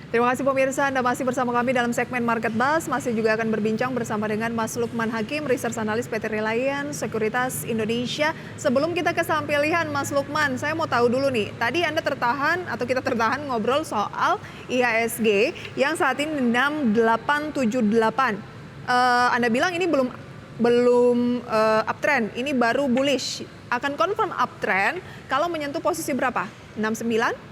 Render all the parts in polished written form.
Terima kasih pemirsa, Anda masih bersama kami dalam segmen Market Buzz. Masih juga akan berbincang bersama dengan Mas Lukman Hakim, Research Analyst PT Reliance Sekuritas Indonesia. Sebelum kita ke saham pilihan, Mas Lukman, saya mau tahu dulu nih. Tadi Anda tertahan atau kita tertahan ngobrol soal IHSG yang saat ini 6878. Anda bilang ini belum uptrend, ini baru bullish. Akan confirm uptrend kalau menyentuh posisi berapa? 69?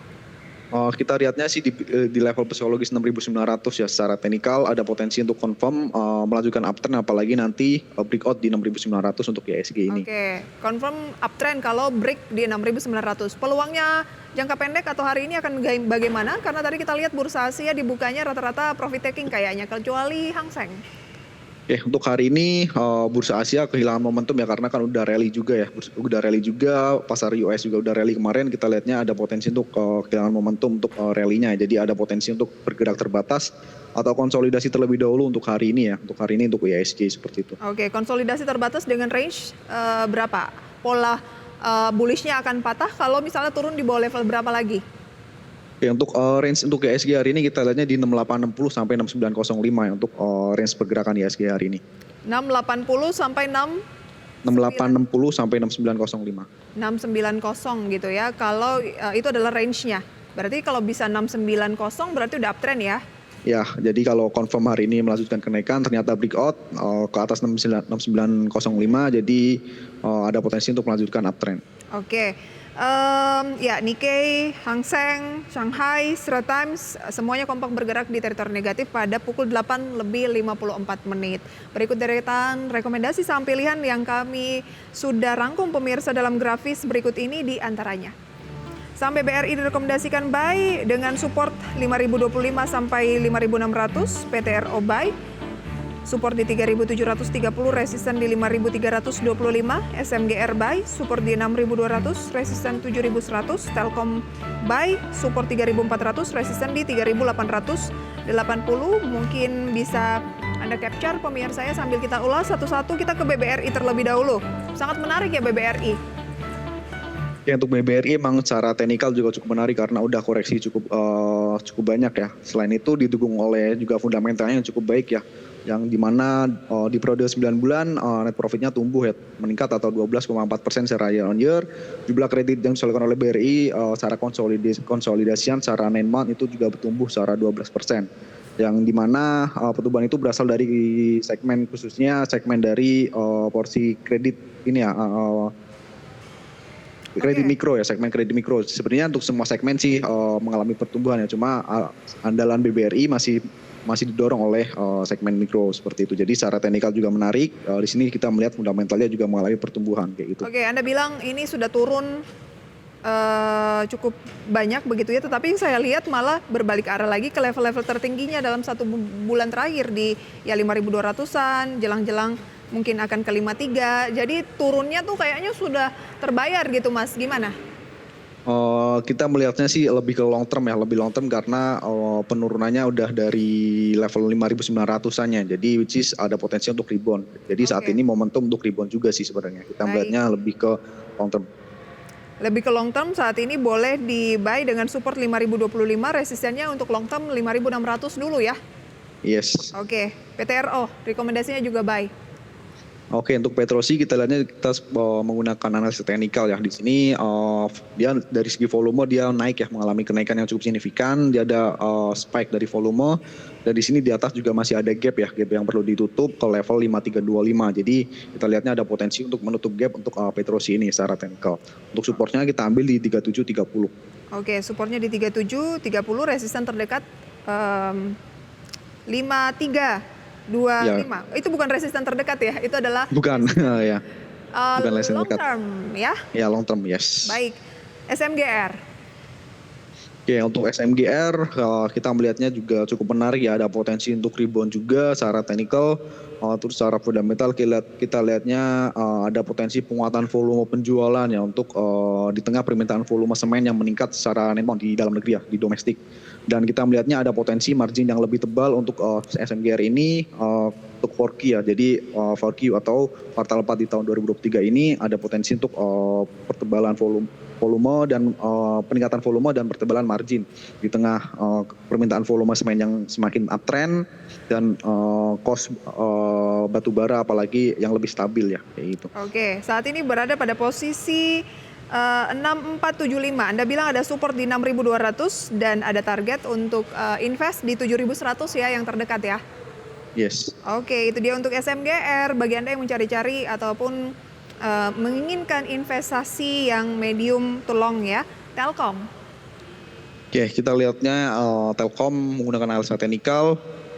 Kita lihatnya sih di level psikologis 6.900 ya, secara teknikal ada potensi untuk confirm melanjutkan uptrend, apalagi nanti breakout di 6.900 untuk IHSG ini. Oke, confirm uptrend kalau break di 6.900. Peluangnya jangka pendek atau hari ini akan bagaimana? Karena tadi kita lihat bursa Asia dibukanya rata-rata profit taking kayaknya, kecuali Hang Seng. Oke, untuk hari ini bursa Asia kehilangan momentum ya, karena kan udah rally juga ya, pasar US juga udah rally kemarin. Kita lihatnya ada potensi untuk kehilangan momentum untuk rally-nya, jadi ada potensi untuk bergerak terbatas atau konsolidasi terlebih dahulu untuk hari ini ya, untuk IHSG seperti itu. Oke, konsolidasi terbatas dengan range berapa? Pola bullish-nya akan patah kalau misalnya turun di bawah level berapa lagi? Oke, untuk range untuk IHSG hari ini kita lihatnya di 6860 sampai 6905 ya, untuk range pergerakan IHSG hari ini. 680 sampai 6860 sampai 6905. 690 gitu ya. Kalau itu adalah range-nya. Berarti kalau bisa 690 berarti udah uptrend ya? Ya, jadi kalau confirm hari ini melanjutkan kenaikan, ternyata breakout ke atas 6905, jadi ada potensi untuk melanjutkan uptrend. Oke. Ya, Nikkei, Hang Seng, Shanghai, Straits Times, semuanya kompak bergerak di teritori negatif pada pukul 8:54. Berikut deretan rekomendasi saham pilihan yang kami sudah rangkum pemirsa dalam grafis berikut ini di antaranya. Saham BBRI direkomendasikan buy dengan support 5.025 sampai 5.600, PTRO buy. Support di 3.730, resisten di 5.325, SMGR buy, support di 6.200, resisten 7.100, Telkom buy, support 3.400, resisten di 3.880. Mungkin bisa Anda capture pemirsa saya sambil kita ulas satu-satu. Kita ke BBRI terlebih dahulu. Sangat menarik ya BBRI. Ya, untuk BBRI emang secara teknikal juga cukup menarik karena udah koreksi cukup banyak ya. Selain itu didukung oleh juga fundamentalnya yang cukup baik ya, yang dimana di periode 9 bulan net profitnya tumbuh ya, meningkat atau 12,4% secara year on year. Jumlah kredit yang diseluruhkan oleh BRI secara konsolidasian secara 9 month itu juga bertumbuh secara 12%. Yang dimana pertumbuhan itu berasal dari segmen, khususnya segmen dari porsi kredit ini ya, kredit mikro ya, segmen kredit mikro. Sebenarnya untuk semua segmen sih mengalami pertumbuhan ya, cuma andalan BBRI masih didorong oleh segmen mikro seperti itu. Jadi secara teknikal juga menarik. Di sini kita melihat fundamentalnya juga mengalami pertumbuhan kayak gitu. Oke, Anda bilang ini sudah turun cukup banyak begitu ya, tetapi saya lihat malah berbalik arah lagi ke level-level tertingginya dalam satu bulan terakhir di ya 5.200-an, jelang-jelang mungkin akan ke 53. Jadi turunnya tuh kayaknya sudah terbayar gitu Mas, gimana? Kita melihatnya sih lebih ke long term ya, lebih long term karena penurunannya udah dari level 5.900-annya. Jadi which is ada potensi untuk rebound. Jadi saat ini momentum untuk rebound juga sih sebenarnya. Kita melihatnya lebih ke long term. Lebih ke long term saat ini boleh di buy dengan support 5.025, resistennya untuk long term 5.600 dulu ya. Yes. Oke, PTRO rekomendasinya juga buy. Oke, untuk Petrosi kita lihatnya kita menggunakan analisis teknikal ya. Di sini dia dari segi volume dia naik ya, mengalami kenaikan yang cukup signifikan. Dia ada spike dari volume, dan di sini di atas juga masih ada gap ya, gap yang perlu ditutup ke level 5325. Jadi kita lihatnya ada potensi untuk menutup gap untuk Petrosi ini secara teknikal. Untuk supportnya kita ambil di 3730. Oke, supportnya di 3730, resisten terdekat 5325. Ya. Itu bukan resisten terdekat ya, itu adalah bukan ya, bukan resisten long terdekat. Term ya? Ya, long term, yes. Baik, SMGR. Oke, untuk SMGR kita melihatnya juga cukup menarik ya, ada potensi untuk rebound juga secara teknikal. Terus secara fundamental kita lihatnya ada potensi penguatan volume penjualan ya, untuk di tengah permintaan volume semen yang meningkat secara netmont di dalam negeri ya, di domestik. Dan kita melihatnya ada potensi margin yang lebih tebal untuk SMGR ini untuk 4Q ya. Jadi 4Q atau kuartal 4 di tahun 2023 ini ada potensi untuk pertebalan volume volume dan peningkatan volume dan pertebalan margin di tengah permintaan volume semen yang semakin uptrend dan cost batu bara apalagi yang lebih stabil ya kayak gitu. Oke, saat ini berada pada posisi 6475. Anda bilang ada support di 6200 dan ada target untuk invest di 7100 ya yang terdekat ya. Yes. Oke, itu dia untuk SMGR. Bagi Anda yang mencari-cari ataupun menginginkan investasi yang medium to long ya, Telkom. Oke, kita lihatnya Telkom menggunakan analisa teknikal.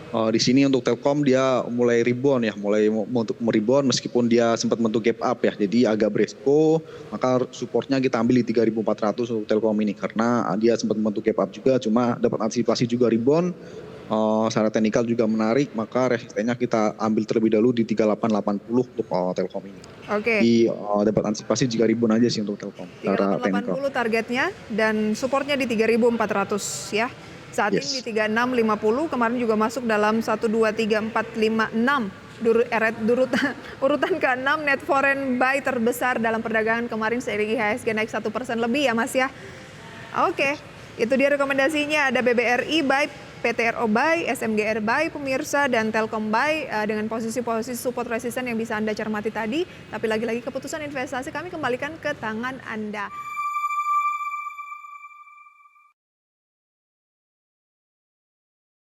Di sini untuk Telkom dia mulai rebound ya, mulai untuk merebound meskipun dia sempat membentuk gap up ya. Jadi agak beresiko, maka supportnya kita ambil di 3.400 untuk Telkom ini karena dia sempat membentuk gap up juga, cuma dapat antisipasi juga rebound. Secara teknikal juga menarik, maka resistennya kita ambil terlebih dahulu di 3880 untuk Telkom ini. Oke. Dapat antisipasi jika rebound aja sih untuk Telkom. 3880 targetnya dan supportnya di 3400 ya. Saat Yes. ini di 3650, kemarin juga masuk dalam 1, 2, 3, 4, 5, 6. Urutan ke-6 net foreign buy terbesar dalam perdagangan kemarin seiring IHSG naik 1% lebih ya Mas ya. Oke, itu dia rekomendasinya. Ada BBRI buy, PTRO buy, SMGR buy, pemirsa, dan Telkom buy dengan posisi-posisi support resisten yang bisa Anda cermati tadi. Tapi lagi-lagi keputusan investasi kami kembalikan ke tangan Anda.